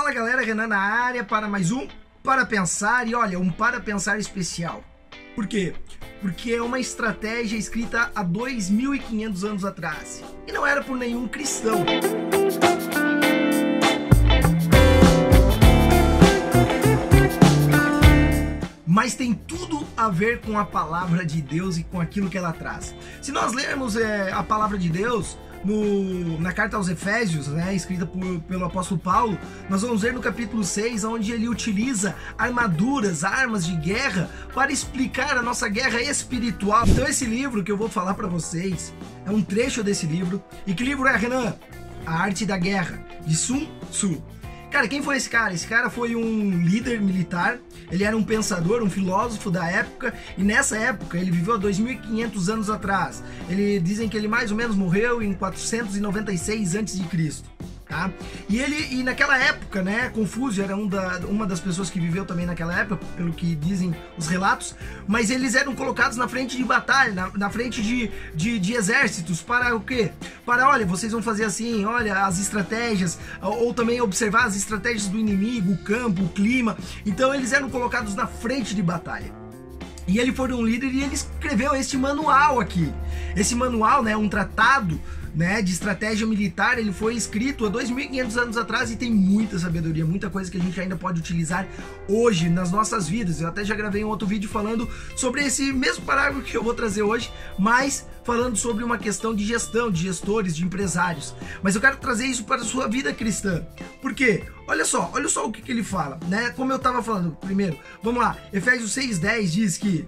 Fala galera, Renan na área para mais um Para Pensar. E olha, um Para Pensar especial. Por quê? Porque é uma estratégia escrita há 2.500 anos atrás. E não era por nenhum cristão. Mas tem tudo a ver com a palavra de Deus e com aquilo que ela traz. Se nós lermos a palavra de Deus na carta aos Efésios, escrita pelo apóstolo Paulo, nós vamos ver no capítulo 6, onde ele utiliza armaduras, armas de guerra para explicar a nossa guerra espiritual. Então esse livro que eu vou falar para vocês é um trecho desse livro. E que livro é, Renan? A Arte da Guerra, de Sun Tzu. Cara, quem foi esse cara? Esse cara foi um líder militar, ele era um pensador, um filósofo da época, e nessa época ele viveu há 2.500 anos atrás. Dizem que ele mais ou menos morreu em 496 a.C., tá? E naquela época, Confúcio era uma das pessoas que viveu também naquela época, pelo que dizem os relatos, mas eles eram colocados na frente de batalha, na frente de exércitos, para o quê? Para, olha, vocês vão fazer assim, olha, as estratégias, ou também observar as estratégias do inimigo, o campo, o clima. Então eles eram colocados na frente de batalha. E ele foi um líder e ele escreveu este manual aqui. Esse manual, um tratado de estratégia militar, ele foi escrito há 2.500 anos atrás e tem muita sabedoria, muita coisa que a gente ainda pode utilizar hoje nas nossas vidas. Eu até já gravei um outro vídeo falando sobre esse mesmo parágrafo que eu vou trazer hoje, mas falando sobre uma questão de gestão, de gestores, de empresários. Mas eu quero trazer isso para a sua vida cristã. Por quê? Olha só o que ele fala, Como eu estava falando primeiro, vamos lá, Efésios 6:10 diz que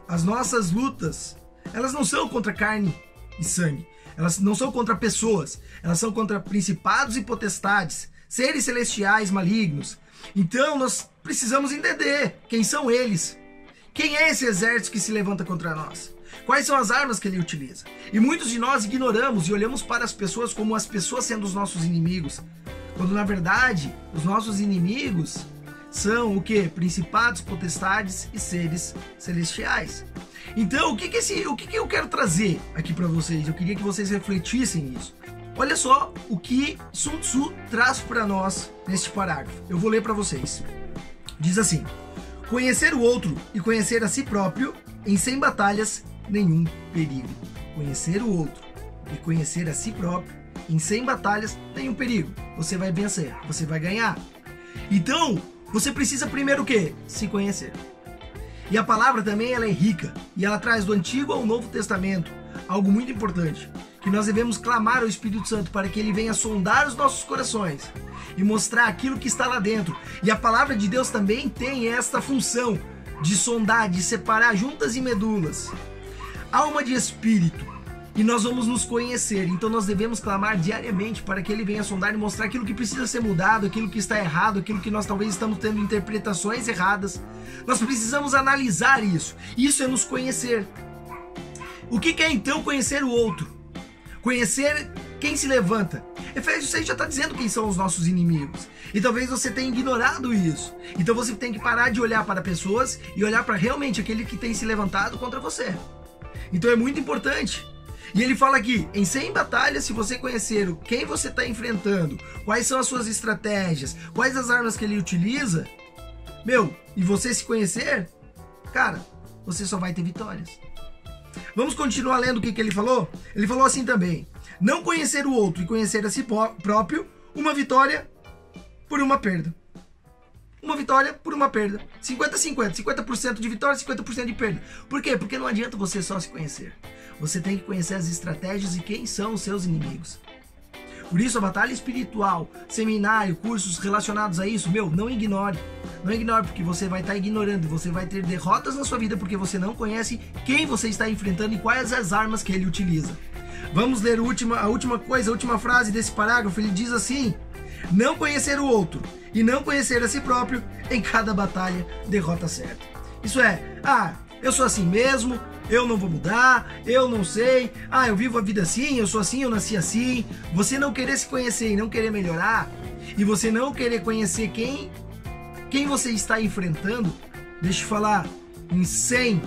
as nossas lutas, elas não são contra carne e sangue, elas não são contra pessoas, elas são contra principados e potestades, seres celestiais malignos. Então nós precisamos entender quem são eles, quem é esse exército que se levanta contra nós, quais são as armas que ele utiliza. E muitos de nós ignoramos e olhamos para as pessoas como as pessoas sendo os nossos inimigos, quando na verdade os nossos inimigos são o que? Principados, potestades e seres celestiais. Então o que eu quero trazer aqui para vocês? Eu queria que vocês refletissem nisso. Olha só o que Sun Tzu traz para nós neste parágrafo. Eu vou ler para vocês. Diz assim: conhecer o outro e conhecer a si próprio, em 100 batalhas, nenhum perigo. Conhecer o outro e conhecer a si próprio, em 100 batalhas, nenhum perigo. Você vai vencer, você vai ganhar. Então, você precisa primeiro o quê? Se conhecer. E a palavra também ela é rica, e ela traz do Antigo ao Novo Testamento algo muito importante, que nós devemos clamar ao Espírito Santo para que ele venha sondar os nossos corações e mostrar aquilo que está lá dentro. E a palavra de Deus também tem esta função de sondar, de separar juntas e medulas, alma de espírito. E nós vamos nos conhecer, então nós devemos clamar diariamente para que ele venha sondar e mostrar aquilo que precisa ser mudado, aquilo que está errado, aquilo que nós talvez estamos tendo interpretações erradas. Nós precisamos analisar isso. Isso é nos conhecer. O que é então conhecer o outro? Conhecer quem se levanta. Efésios 6 já está dizendo quem são os nossos inimigos. E talvez você tenha ignorado isso. Então você tem que parar de olhar para pessoas e olhar para realmente aquele que tem se levantado contra você. Então é muito importante. E ele fala aqui, em 100 batalhas, se você conhecer quem você está enfrentando, quais são as suas estratégias, quais as armas que ele utiliza, e você se conhecer, cara, você só vai ter vitórias. Vamos continuar lendo o que ele falou? Ele falou assim também: não conhecer o outro e conhecer a si próprio, uma vitória por uma perda. Uma vitória por uma perda. 50-50. 50% de vitória, 50% de perda. Por quê? Porque não adianta você só se conhecer. Você tem que conhecer as estratégias e quem são os seus inimigos. Por isso a batalha espiritual, seminário, cursos relacionados a isso, não ignore. Não ignore, porque você vai estar ignorando. Você vai ter derrotas na sua vida porque você não conhece quem você está enfrentando e quais as armas que ele utiliza. Vamos ler a última frase desse parágrafo. Ele diz assim: não conhecer o outro e não conhecer a si próprio, em cada batalha, derrota certa. Isso é, eu sou assim mesmo, eu não vou mudar, eu não sei, eu vivo a vida assim, eu sou assim, eu nasci assim. Você não querer se conhecer e não querer melhorar, e você não querer conhecer quem você está enfrentando, deixa eu falar, em 100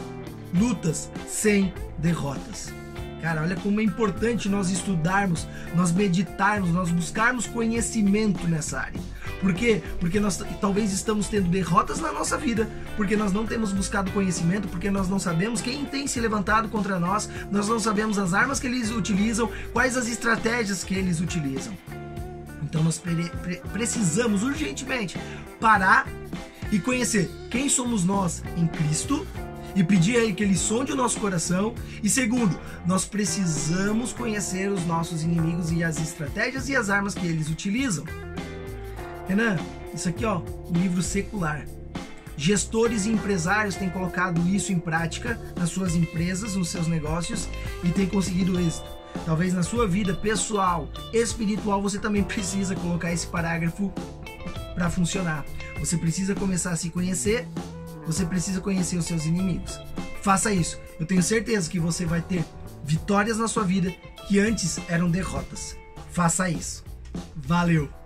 lutas, 100 derrotas. Cara, olha como é importante nós estudarmos, nós meditarmos, nós buscarmos conhecimento nessa área. Por quê? Porque nós talvez estamos tendo derrotas na nossa vida, porque nós não temos buscado conhecimento, porque nós não sabemos quem tem se levantado contra nós, nós não sabemos as armas que eles utilizam, quais as estratégias que eles utilizam. Então nós precisamos urgentemente parar e conhecer quem somos nós em Cristo e pedir a Ele que Ele sonde o nosso coração. E segundo, nós precisamos conhecer os nossos inimigos e as estratégias e as armas que eles utilizam. Renan, isso aqui ó, um livro secular. Gestores e empresários têm colocado isso em prática nas suas empresas, nos seus negócios e têm conseguido êxito. Talvez na sua vida pessoal, espiritual, você também precisa colocar esse parágrafo para funcionar. Você precisa começar a se conhecer, você precisa conhecer os seus inimigos. Faça isso. Eu tenho certeza que você vai ter vitórias na sua vida que antes eram derrotas. Faça isso. Valeu!